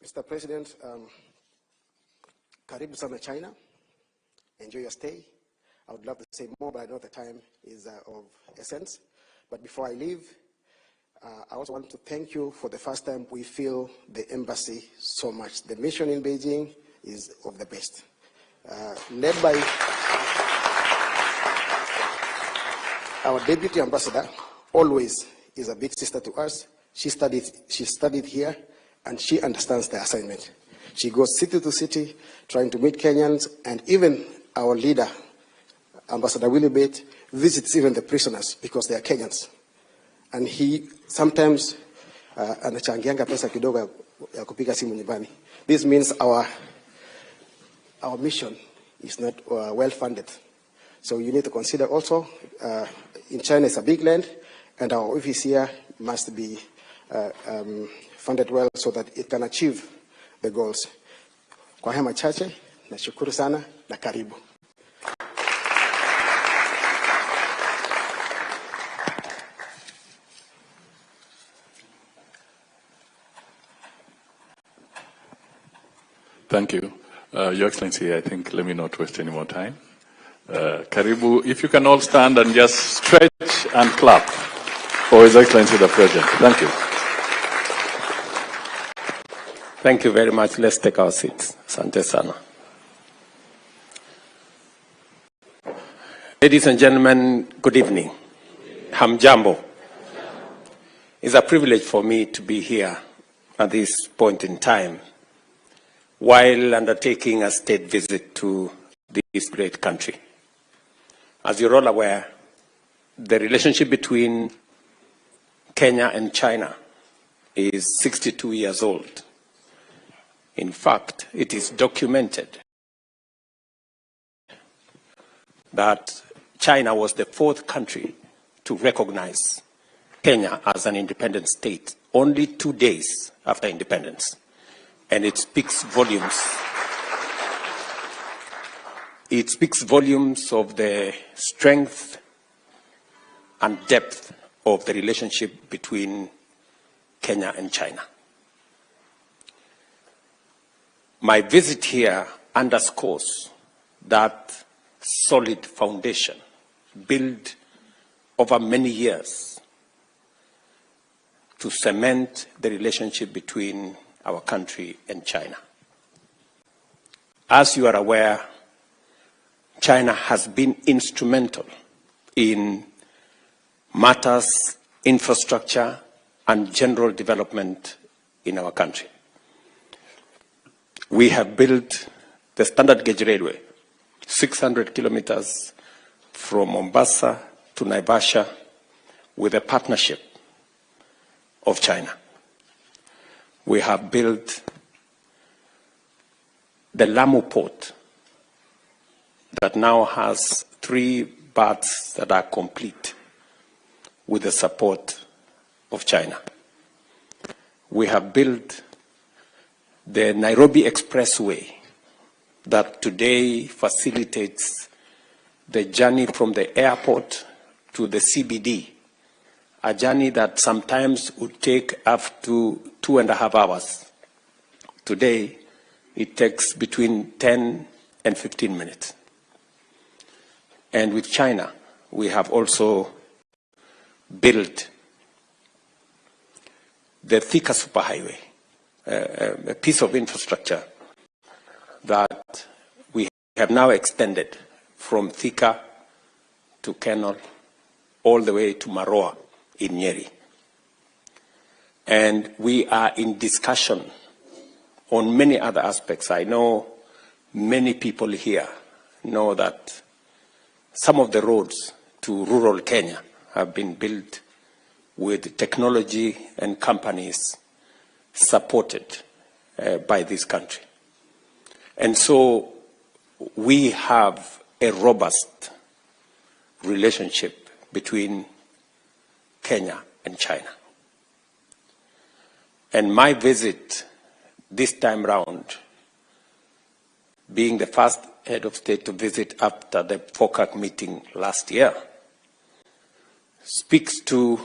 Mr. President, karibu sana China. Enjoy your stay. I would love to say more, but I know the time is of essence. But before I leave, I also want to thank you for the first time we feel the embassy so much. The mission in Beijing is of the best. Led by our deputy ambassador, always is a big sister to us. She studied here, and she understands the assignment. She goes city to city, trying to meet Kenyans, and even our leader, Ambassador Willie Bate, visits even the prisoners because they are Kenyans. And he sometimes anachangianga pesa kidogo ya kupiga simu nyumbani. This means our mission is not well funded. So you need to consider also, in China it's a big land, and our office here must be funded well so that it can achieve the goals. Kwa haya machache, nashukuru sana na karibu. Thank you. Your Excellency, I think let me not waste any more time. Karibu, if you can all stand and just stretch and clap for His Excellency the President. Thank you. Thank you very much. Let's take our seats. Asante sana. Ladies and gentlemen, good evening. Hamjambo. It's a privilege for me to be here at this point in time while undertaking a state visit to this great country. As you're all aware, the relationship between Kenya and China is 62 years old. In fact, it is documented that China was the 4th country to recognize Kenya as an independent state only 2 days after independence. And it speaks volumes. It speaks volumes of the strength and depth of the relationship between Kenya and China. My visit here underscores that solid foundation built over many years to cement the relationship between our country and China. As you are aware, China has been instrumental in matters, infrastructure, and general development in our country. We have built the standard gauge railway, 600 kilometers from Mombasa to Naivasha, with a partnership of China. We have built the Lamu port that now has 3 berths that are complete with the support of China. We have built the Nairobi Expressway that today facilitates the journey from the airport to the CBD, a journey that sometimes would take up to 2.5 hours. Today, it takes between 10 and 15 minutes. And with China, we have also built the Thika superhighway, a piece of infrastructure that we have now extended from Thika to Kenol all the way to Maroa in Nyeri. And we are in discussion on many other aspects. I know many people here know that some of the roads to rural Kenya have been built with technology and companies supported by this country. And so we have a robust relationship between Kenya and China. And my visit this time round, being the first head of state to visit after the FOCAC meeting last year, speaks to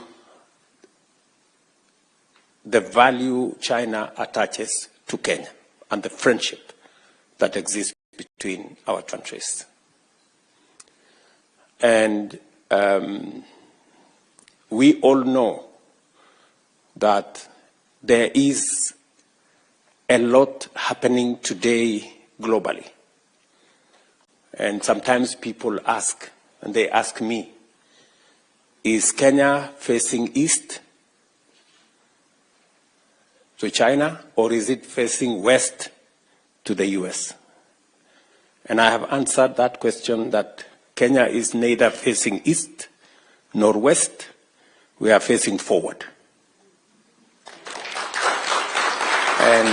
the value China attaches to Kenya and the friendship that exists between our countries. And we all know that there is a lot happening today globally. And sometimes people ask, and they ask me, is Kenya facing east to China, or is it facing west to the US? And I have answered that question that Kenya is neither facing east nor west. We are facing forward. And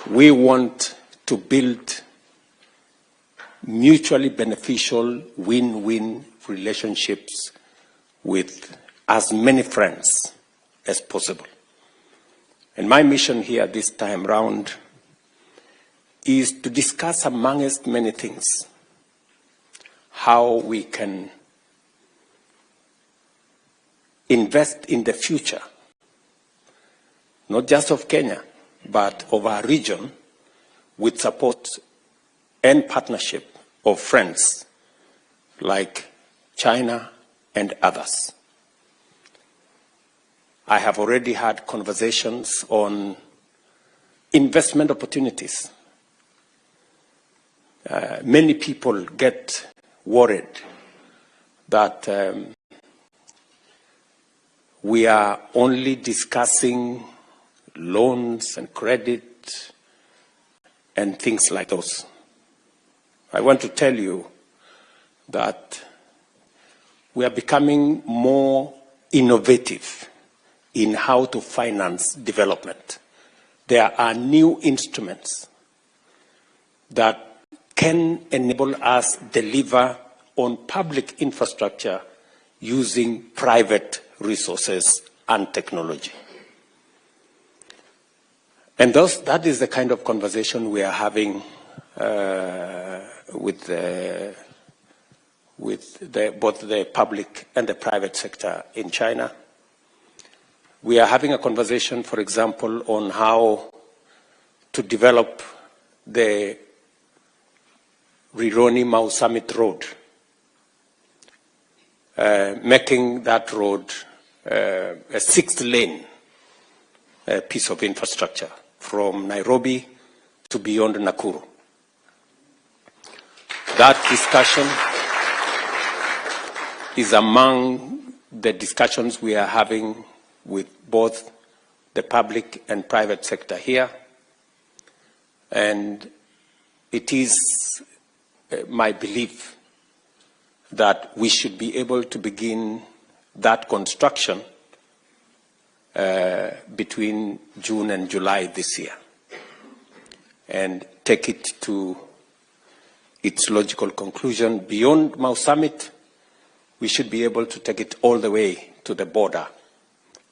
we want to build mutually beneficial win-win relationships with as many friends as possible. And my mission here this time round is to discuss, amongst many things, how we can invest in the future, not just of Kenya, but of our region, with support and partnership of friends like China and others. I have already had conversations on investment opportunities. Many people get worried that we are only discussing loans and credit and things like those. I want to tell you that we are becoming more innovative in how to finance development. There are new instruments that can enable us deliver on public infrastructure using private resources and technology. And that is the kind of conversation we are having with both the public and the private sector in China. We are having a conversation, for example, on how to develop the Rironi-Mau Summit Road, making that road a 6-lane piece of infrastructure from Nairobi to beyond Nakuru. That discussion is among the discussions we are having with both the public and private sector here. And it is my belief that we should be able to begin that construction between June and July this year and take it to its logical conclusion. Beyond Mau Summit, we should be able to take it all the way to the border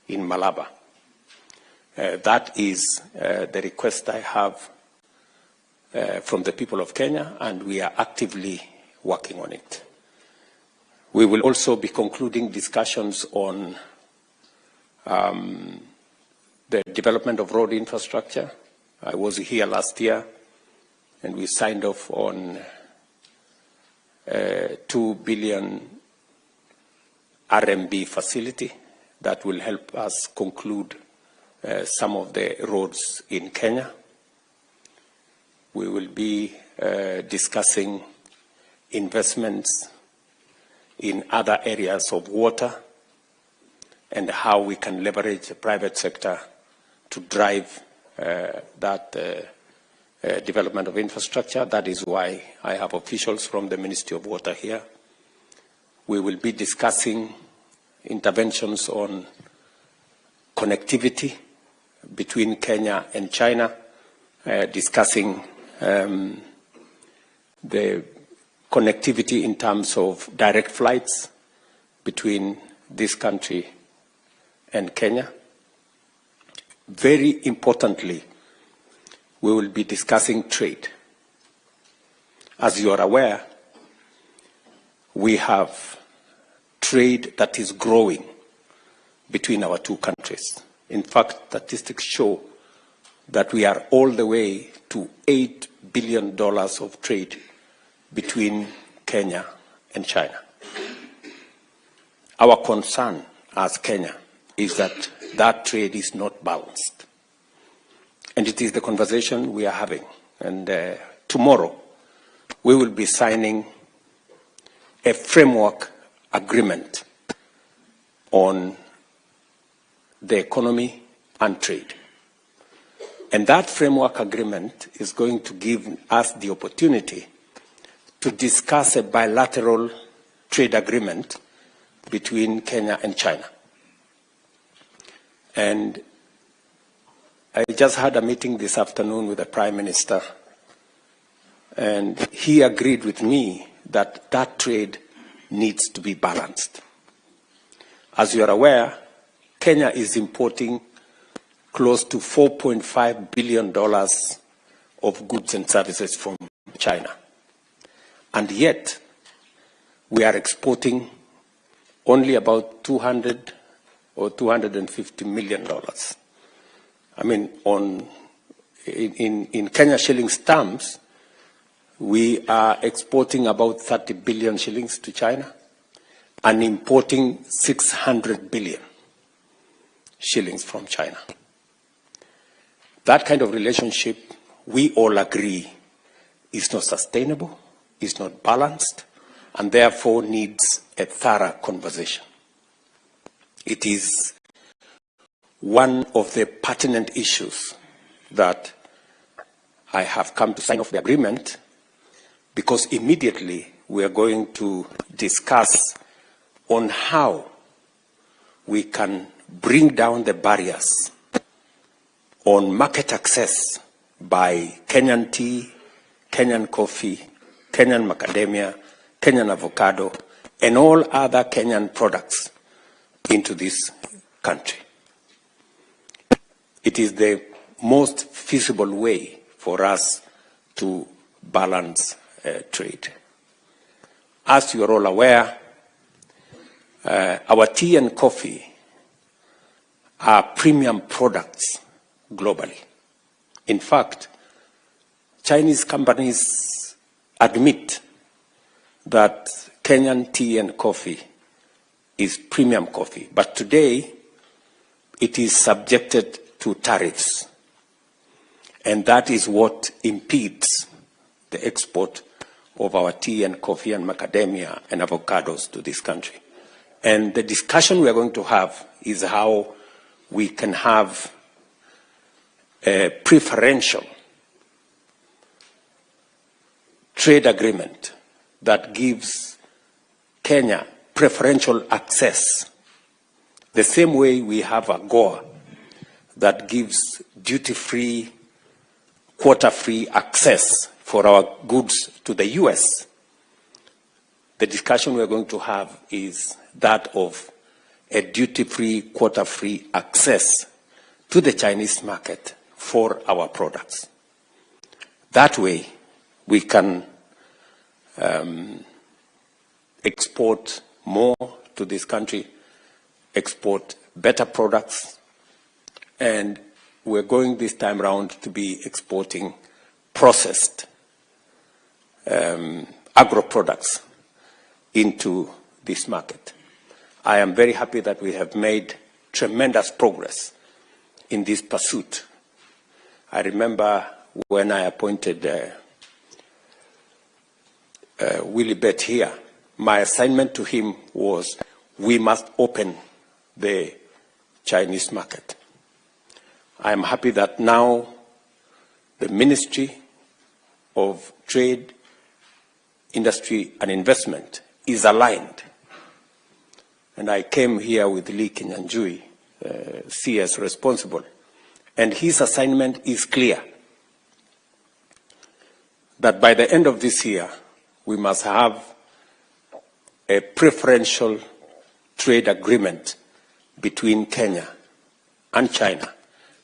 in Malaba. That is the request I have from the people of Kenya, and we are actively working on it. We will also be concluding discussions on the development of road infrastructure. I was here last year, and we signed off on 2 billion RMB facility that will help us conclude some of the roads in Kenya. We will be discussing investments in other areas of water and how we can leverage the private sector to drive that development of infrastructure. That is why I have officials from the Ministry of Water here. We will be discussing interventions on connectivity between Kenya and China, discussing the connectivity in terms of direct flights between this country and Kenya. Very importantly, we will be discussing trade. As you are aware, we have trade that is growing between our two countries. In fact, statistics show that we are all the way to $8 billion of trade between Kenya and China. Our concern as Kenya is that that trade is not balanced. And it is the conversation we are having. And tomorrow, we will be signing a framework agreement on the economy and trade. And that framework agreement is going to give us the opportunity to discuss a bilateral trade agreement between Kenya and China. And I just had a meeting this afternoon with the Prime Minister, and he agreed with me that that trade needs to be balanced. As you are aware, Kenya is importing close to $4.5 billion of goods and services from China. And yet, we are exporting only about $200 or $250 million. I mean, in Kenya shillings terms, we are exporting about 30 billion shillings to China and importing 600 billion shillings from China. That kind of relationship, we all agree, is not sustainable, is not balanced, and therefore needs a thorough conversation. It is one of the pertinent issues that I have come to sign off the agreement, because immediately we are going to discuss on how we can bring down the barriers on market access by Kenyan tea, Kenyan coffee, Kenyan macadamia, Kenyan avocado, and all other Kenyan products into this country. It is the most feasible way for us to balance trade. As you are all aware, our tea and coffee are premium products globally. In fact, Chinese companies admit that Kenyan tea and coffee is premium coffee, but today it is subjected to tariffs, and that is what impedes the export of our tea and coffee and macadamia and avocados to this country. And the discussion we are going to have is how we can have a preferential trade agreement that gives Kenya preferential access, the same way we have a AGOA that gives duty-free, quota-free access for our goods to the US. The discussion we are going to have is that of a duty-free, quota-free access to the Chinese market for our products. That way, we can export more to this country, export better products, and we're going this time around to be exporting processed agro products into this market. I am very happy that we have made tremendous progress in this pursuit. I remember when I appointed Willie Bett here, my assignment to him was we must open the Chinese market. I am happy that now the Ministry of Trade, Industry and Investment is aligned. And I came here with Lee Kinyanjui, CS responsible, and his assignment is clear, that by the end of this year, we must have a preferential trade agreement between Kenya and China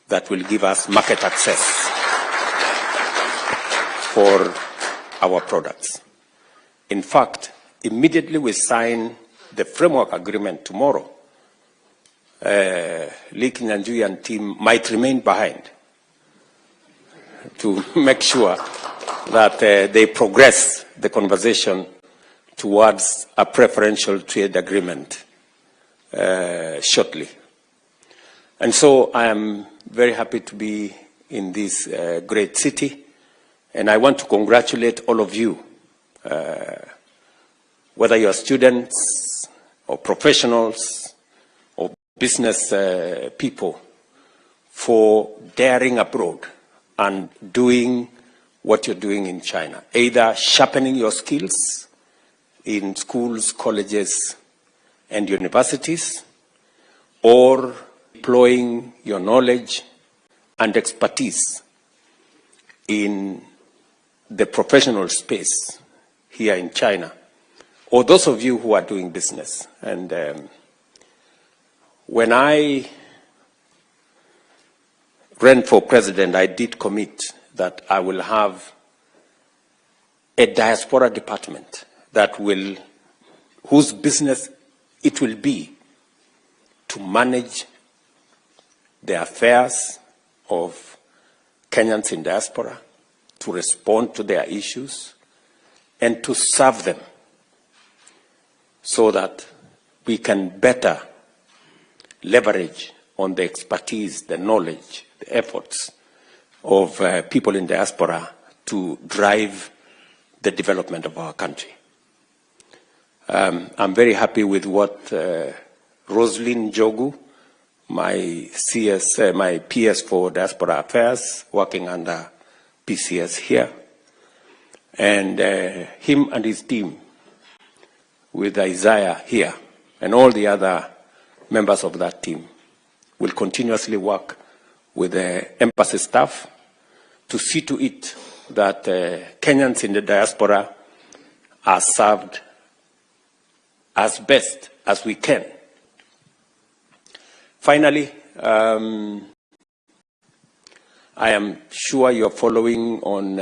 that will give us market access for our products. In fact, immediately we sign the framework agreement tomorrow, Lee Kinyanjui and team might remain behind to make sure that they progress the conversation towards a preferential trade agreement shortly. And so I am very happy to be in this great city, and I want to congratulate all of you, whether you are students or professionals or business people, for daring abroad and doing what you're doing in China, either sharpening your skills in schools, colleges, and universities, or deploying your knowledge and expertise in the professional space here in China, or those of you who are doing business. And when I ran for president, I did commit that I will have a diaspora department that will, whose business it will be to manage the affairs of Kenyans in diaspora, to respond to their issues, and to serve them so that we can better leverage on the expertise, the knowledge, the efforts of people in diaspora to drive the development of our country. I'm very happy with what Roslyn Jogu, my PS for Diaspora Affairs, working under PCS here, and him and his team, with Isaiah here, and all the other members of that team, will continuously work with the embassy staff to see to it that Kenyans in the diaspora are served as best as we can. Finally, I am sure you're following on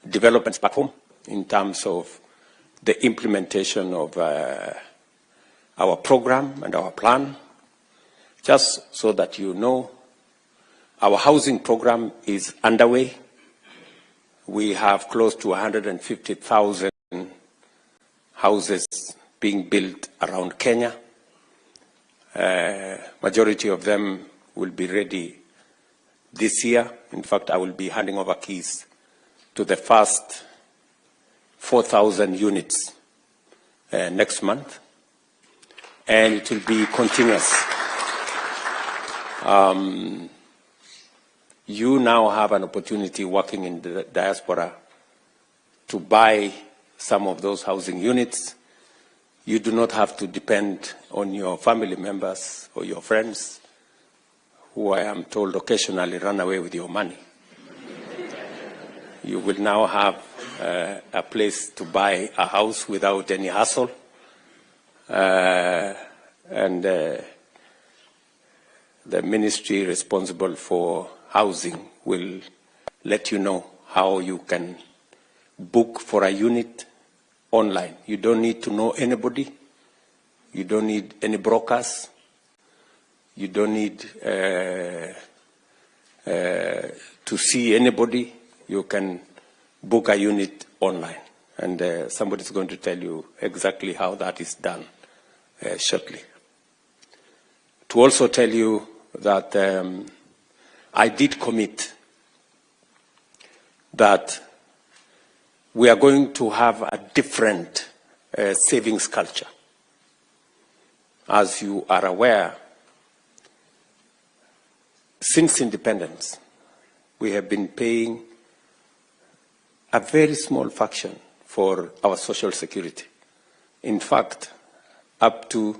developments back home in terms of the implementation of our program and our plan. Just so that you know, our housing program is underway. We have close to 150,000 houses being built around Kenya. Majority of them will be ready this year. In fact, I will be handing over keys to the first 4,000 units next month, and it will be continuous. You now have an opportunity working in the diaspora to buy some of those housing units. You do not have to depend on your family members or your friends, who I am told occasionally run away with your money. You will now have a place to buy a house without any hassle. And the ministry responsible for housing will let you know how you can book for a unit online. You don't need to know anybody. You don't need any brokers. You don't need to see anybody. You can book a unit online. And somebody's going to tell you exactly how that is done shortly. To also tell you that I did commit that we are going to have a different savings culture. As you are aware, since independence, we have been paying a very small fraction for our social security. In fact, up to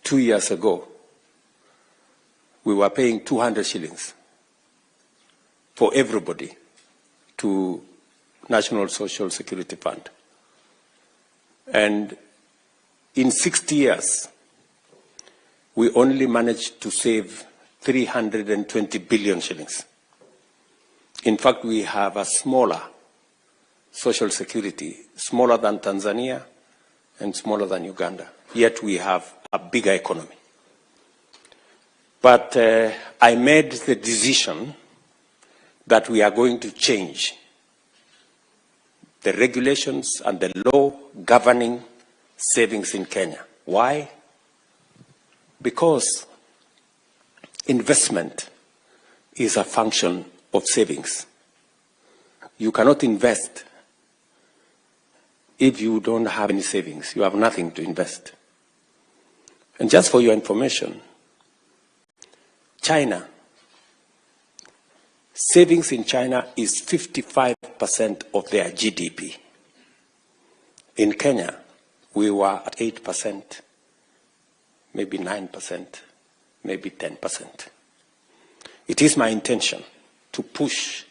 2 years ago, we were paying 200 shillings for everybody to National Social Security Fund. And in 60 years, we only managed to save 320 billion shillings. In fact, we have a smaller social security, smaller than Tanzania and smaller than Uganda, yet we have a bigger economy. But I made the decision that we are going to change the regulations and the law governing savings in Kenya. Why? Because investment is a function of savings. You cannot invest if you don't have any savings. You have nothing to invest. And just for your information, China, savings in China is 55% of their GDP. In Kenya, we were at 8%, maybe 9%, maybe 10%. It is my intention to push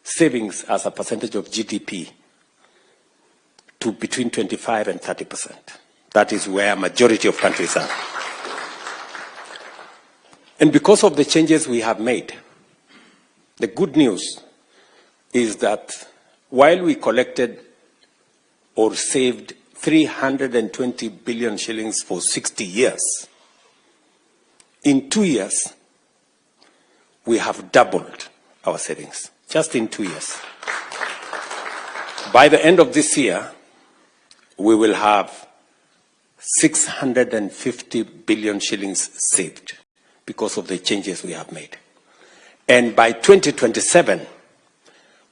savings as a percentage of GDP to between 25 and 30%. That is where a majority of countries are. And because of the changes we have made, the good news is that while we collected or saved 320 billion shillings for 60 years, in 2 years, we have doubled our savings, just in 2 years. By the end of this year, we will have 650 billion shillings saved because of the changes we have made. And by 2027,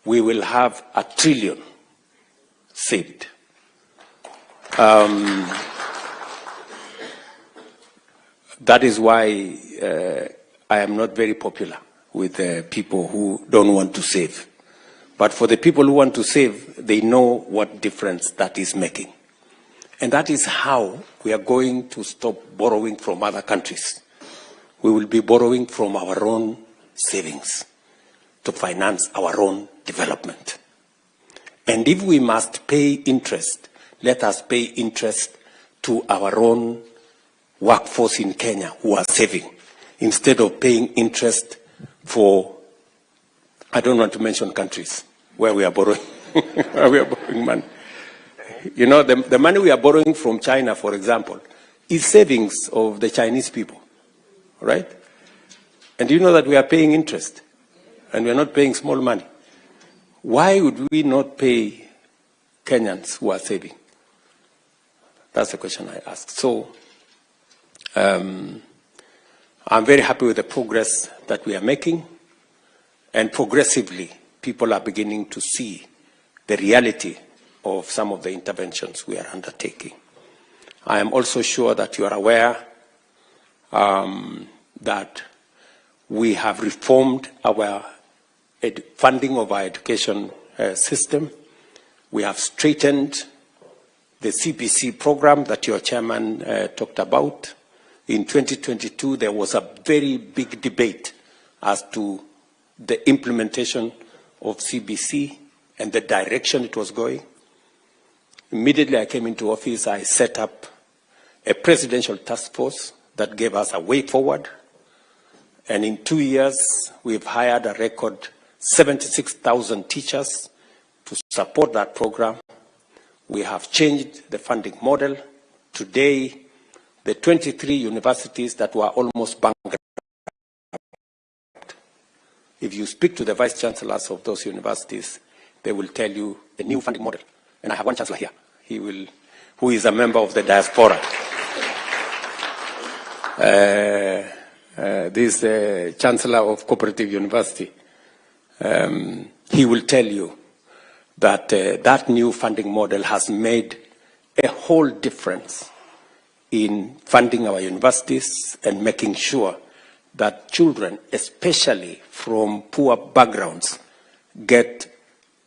we will have 1 trillion saved. That is why I am not very popular with people who don't want to save. But for the people who want to save, they know what difference that is making. And that is how we are going to stop borrowing from other countries. We will be borrowing from our own savings to finance our own development. And if we must pay interest, let us pay interest to our own workforce in Kenya who are saving, instead of paying interest for, I don't want to mention countries where we are borrowing, where we are borrowing money. You know, the money we are borrowing from China, for example, is savings of the Chinese people, right? And you know that we are paying interest, and we are not paying small money. Why would we not pay Kenyans who are saving? That's the question I ask. So, I'm very happy with the progress that we are making, and progressively, people are beginning to see the reality of some of the interventions we are undertaking. I am also sure that you are aware that we have reformed our funding of our education system. We have straightened the CBC program that your chairman talked about. In 2022, there was a very big debate as to the implementation of CBC and the direction it was going. Immediately I came into office, I set up a presidential task force that gave us a way forward. And in 2 years, we've hired a record 76,000 teachers to support that program. We have changed the funding model. Today, the 23 universities that were almost bankrupt, if you speak to the vice chancellors of those universities, they will tell you the new funding model. And I have one chancellor here, who is a member of the diaspora. This chancellor of Cooperative University. He will tell you that that new funding model has made a whole difference in funding our universities and making sure that children, especially from poor backgrounds, get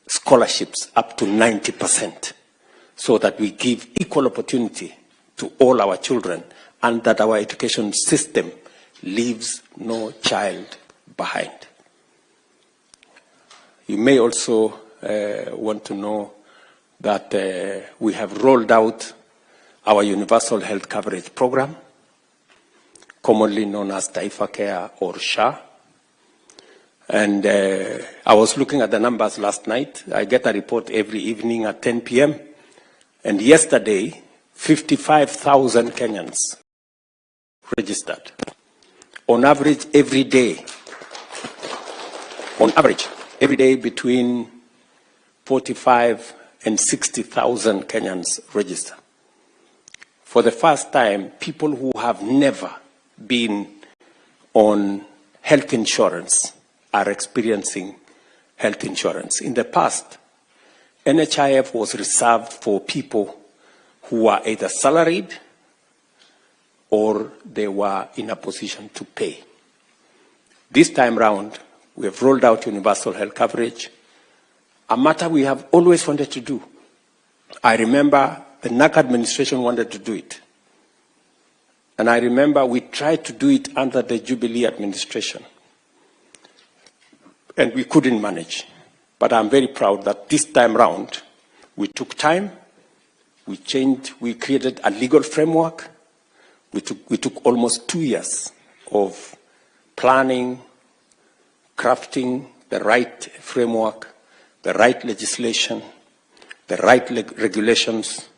scholarships up to 90%, so that we give equal opportunity to all our children and that our education system leaves no child behind. You may also want to know that we have rolled out our universal health coverage program, commonly known as Taifa Care or SHA. And I was looking at the numbers last night. I get a report every evening at 10 p.m. And yesterday, 55,000 Kenyans registered. On average, every day, on average, every day between 45 and 60,000 Kenyans register. For the first time, people who have never been on health insurance are experiencing health insurance. In the past, NHIF was reserved for people who were either salaried or they were in a position to pay. This time round, we have rolled out universal health coverage, a matter we have always wanted to do. I remember the NAC administration wanted to do it. And I remember we tried to do it under the Jubilee administration. And we couldn't manage. But I'm very proud that this time round, we took time, we changed, we created a legal framework. We took almost 2 years of planning, crafting the right framework, the right legislation, the right regulations.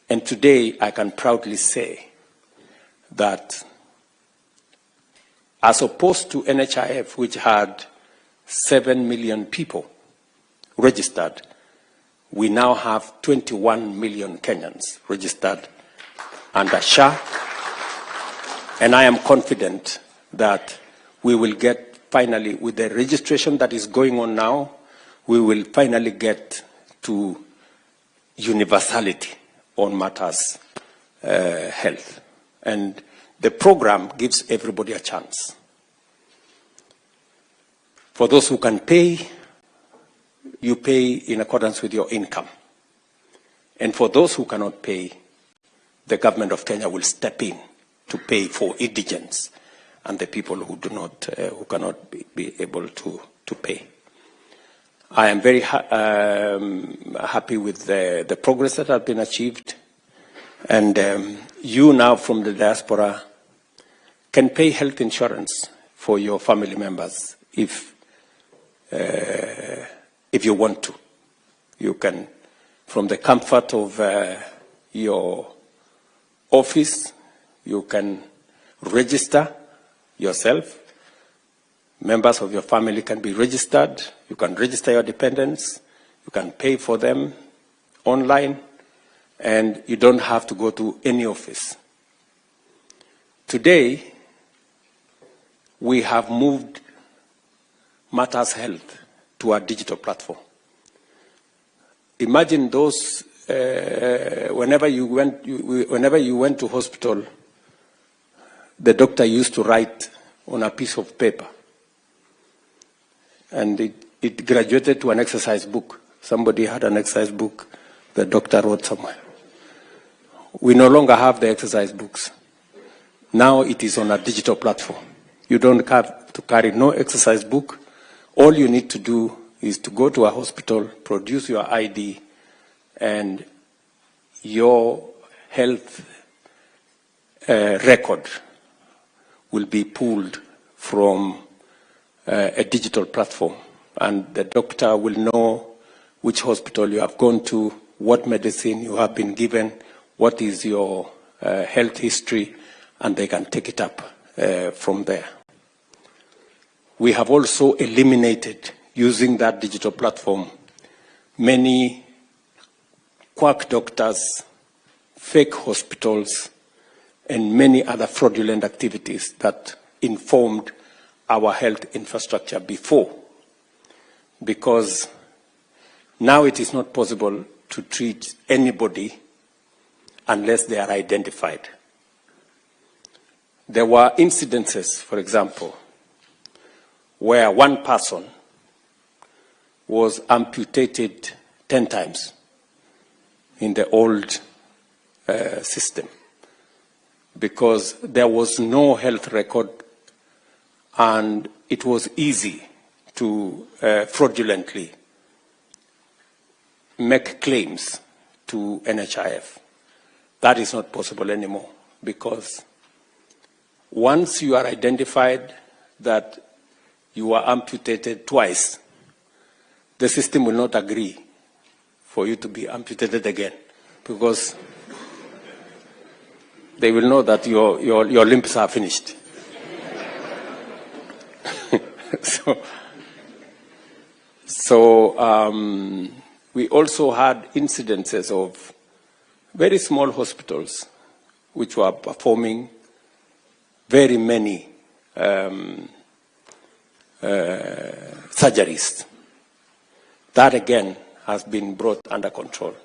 And today I can proudly say that as opposed to NHIF, which had 7 million people registered, we now have 21 million Kenyans registered under SHA. And I am confident that we will get finally, with the registration that is going on now, we will finally get to universality on matters health. And the program gives everybody a chance. For those who can pay, you pay in accordance with your income. And for those who cannot pay, the government of Kenya will step in to pay for indigents and the people who do not, who cannot be able to pay. I am very happy with the progress that has been achieved. And you now from the diaspora can pay health insurance for your family members if you want to. You can, from the comfort of your office, you can register yourself. Members of your family can be registered. You can register your dependents. You can pay for them online. And you don't have to go to any office. Today, we have moved Matters Health to our digital platform. Imagine those, whenever you went to hospital, the doctor used to write on a piece of paper. And it graduated to an exercise book. Somebody had an exercise book the doctor wrote somewhere. We no longer have the exercise books. Now it is on a digital platform. You don't have to carry no exercise book. All you need to do is to go to a hospital, produce your ID, and your health record will be pulled from a digital platform. And the doctor will know which hospital you have gone to, what medicine you have been given, what is your health history, and they can take it up from there. We have also eliminated, using that digital platform, many quack doctors, fake hospitals, and many other fraudulent activities that informed our health infrastructure before. Because now it is not possible to treat anybody unless they are identified. There were incidences, for example, where one person was amputated 10 times in the old system because there was no health record and it was easy to fraudulently make claims to NHIF. That is not possible anymore because once you are identified that you are amputated twice, the system will not agree for you to be amputated again because they will know that your limbs are finished. So we also had incidences of very small hospitals which were performing very many surgeries. That again has been brought under control.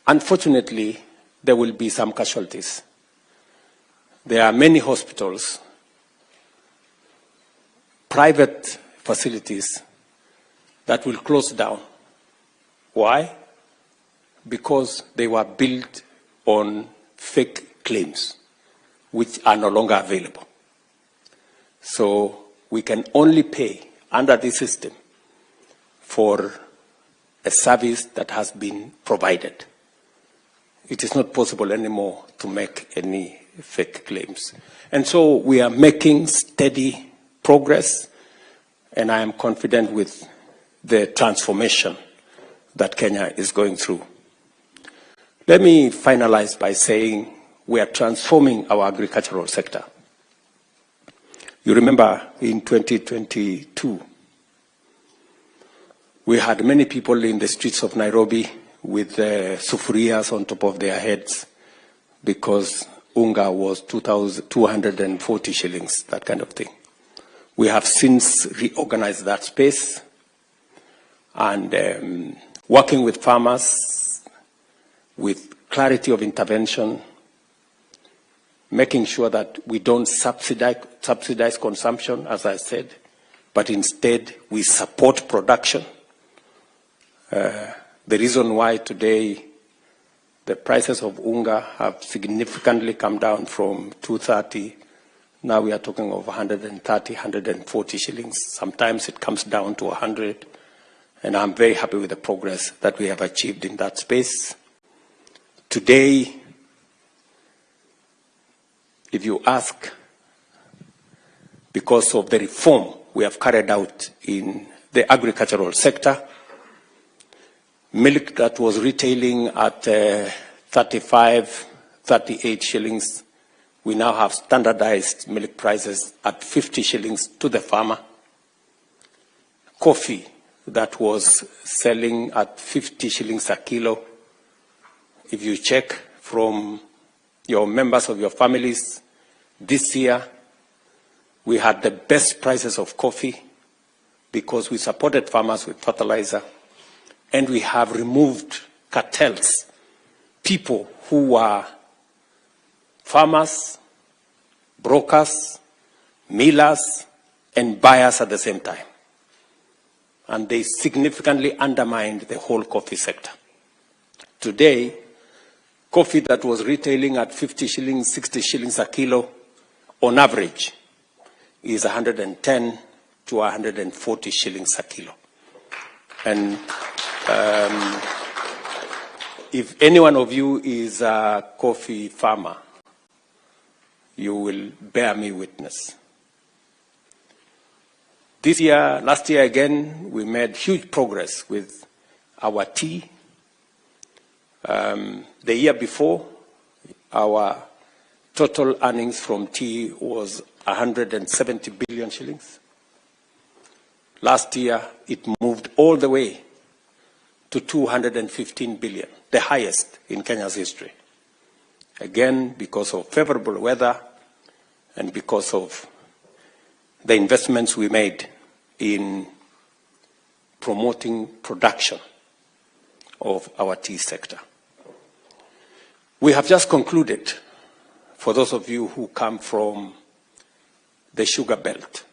Unfortunately, there will be some casualties. There are many hospitals, private facilities that will close down. Why? Because they were built on fake claims, which are no longer available. So we can only pay under this system for a service that has been provided. It is not possible anymore to make any fake claims. And so we are making steady progress, and I am confident with the transformation that Kenya is going through. Let me finalize by saying we are transforming our agricultural sector. You remember in 2022, we had many people in the streets of Nairobi with sufurias on top of their heads because unga was 240 shillings, that kind of thing. We have since reorganized that space and working with farmers with clarity of intervention, making sure that we don't subsidize consumption, as I said, but instead we support production. The reason why today the prices of unga have significantly come down from 230, now we are talking of 130, 140 shillings. Sometimes it comes down to 100, and I'm very happy with the progress that we have achieved in that space. Today, if you ask, because of the reform we have carried out in the agricultural sector, milk that was retailing at 35, 38 shillings, we now have standardized milk prices at 50 shillings to the farmer. Coffee that was selling at 50 shillings a kilo, if you check from your members of your families, this year we had the best prices of coffee because we supported farmers with fertilizer, and we have removed cartels, people who were farmers, brokers, millers, and buyers at the same time. And they significantly undermined the whole coffee sector. Today, coffee that was retailing at 50 shillings, 60 shillings a kilo, on average, is 110 to 140 shillings a kilo. And if any one of you is a coffee farmer, you will bear me witness. This year, last year again, we made huge progress with our tea. The year before, our total earnings from tea was 170 billion shillings. Last year, it moved all the way to 215 billion, the highest in Kenya's history. Again, because of favorable weather and because of the investments we made in promoting production of our tea sector. We have just concluded, for those of you who come from the sugar belt,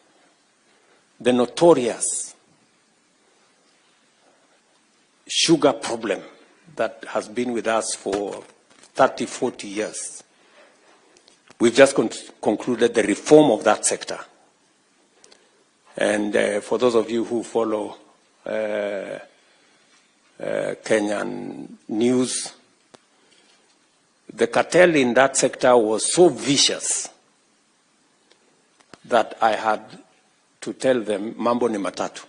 the notorious sugar problem that has been with us for 30, 40 years. We've just concluded the reform of that sector. And for those of you who follow Kenyan news, the cartel in that sector was so vicious that I had to tell them, mambo ni matatu.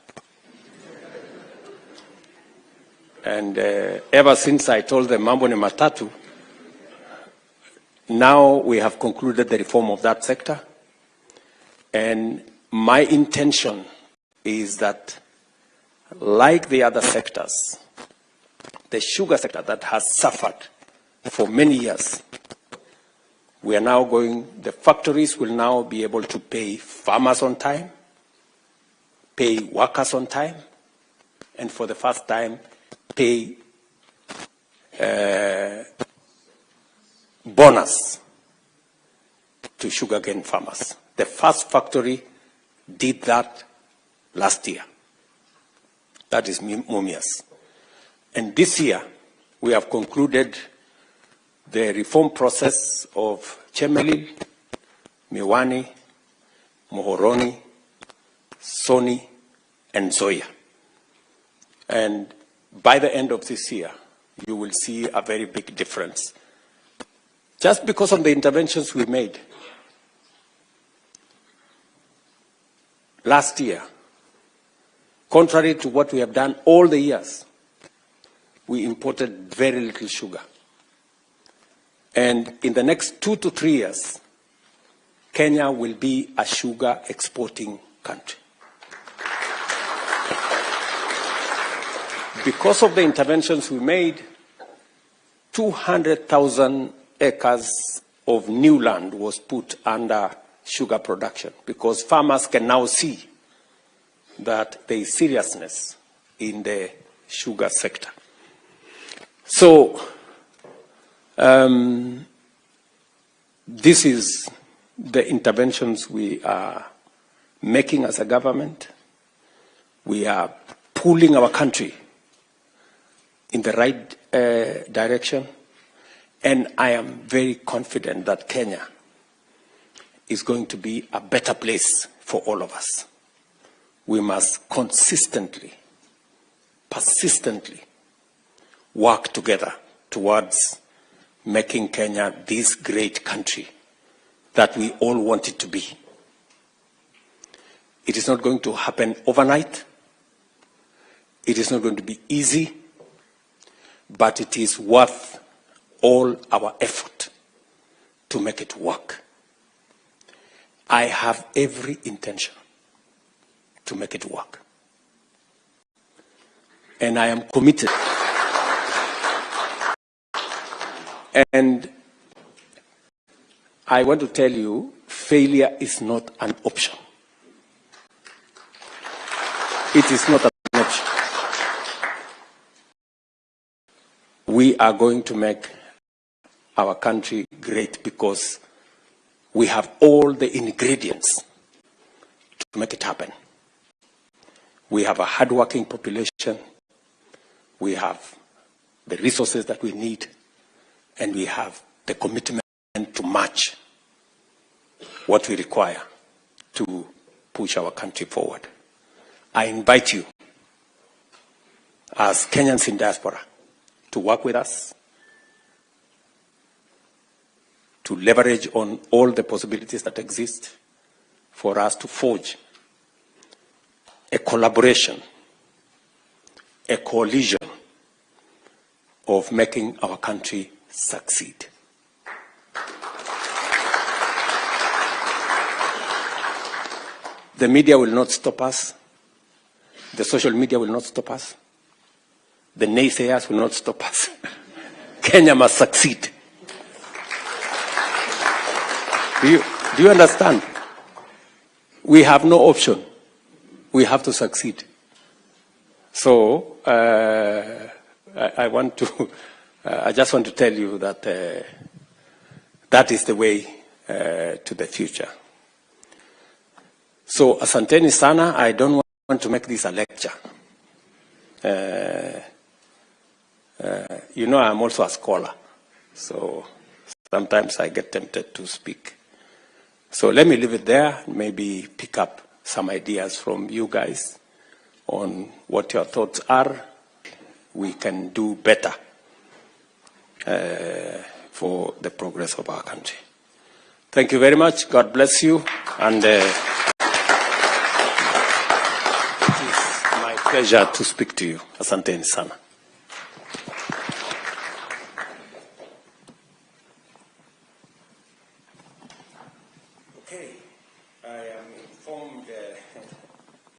And ever since I told them mambo ni matatu, now we have concluded the reform of that sector. And my intention is that like the other sectors, the sugar sector that has suffered for many years, we are now the factories will now be able to pay farmers on time, pay workers on time, and for the first time, pay bonus to sugarcane farmers. The first factory did that last year. That is Mumias. And this year, we have concluded the reform process of Chemelil, Miwani, Mohoroni, Soni, and Zoya. And by the end of this year, you will see a very big difference. Just because of the interventions we made. Last year, contrary to what we have done all the years, we imported very little sugar. And in the next 2 to 3 years, Kenya will be a sugar exporting country. Because of the interventions we made, 200,000 acres of new land was put under sugar production, because farmers can now see that there is seriousness in the sugar sector. So, this is the interventions we are making as a government. We are pulling our country in the right direction, and I am very confident that Kenya is going to be a better place for all of us. We must consistently, persistently work together towards making Kenya this great country that we all want it to be. It is not going to happen overnight. It is not going to be easy, but it is worth all our effort to make it work. I have every intention to make it work. And I am committed. And I want to tell you, failure is not an option. It is not an option. We are going to make our country great because we have all the ingredients to make it happen. We have a hardworking population. We have the resources that we need. And we have the commitment to match what we require to push our country forward. I invite you, as Kenyans in diaspora, to work with us, to leverage on all the possibilities that exist for us to forge a collaboration, a coalition of making our country succeed. The media will not stop us. The social media will not stop us. The naysayers will not stop us. Kenya must succeed. Do you understand? We have no option. We have to succeed. So, I just want to tell you that that is the way to the future. So, asanteni sana. I don't want to make this a lecture. You know, I'm also a scholar. So, sometimes I get tempted to speak. So, let me leave it there. Maybe pick up some ideas from you guys on what your thoughts are. We can do better for the progress of our country. Thank you very much. God bless you. And it is my pleasure to speak to you. Asanteni sana.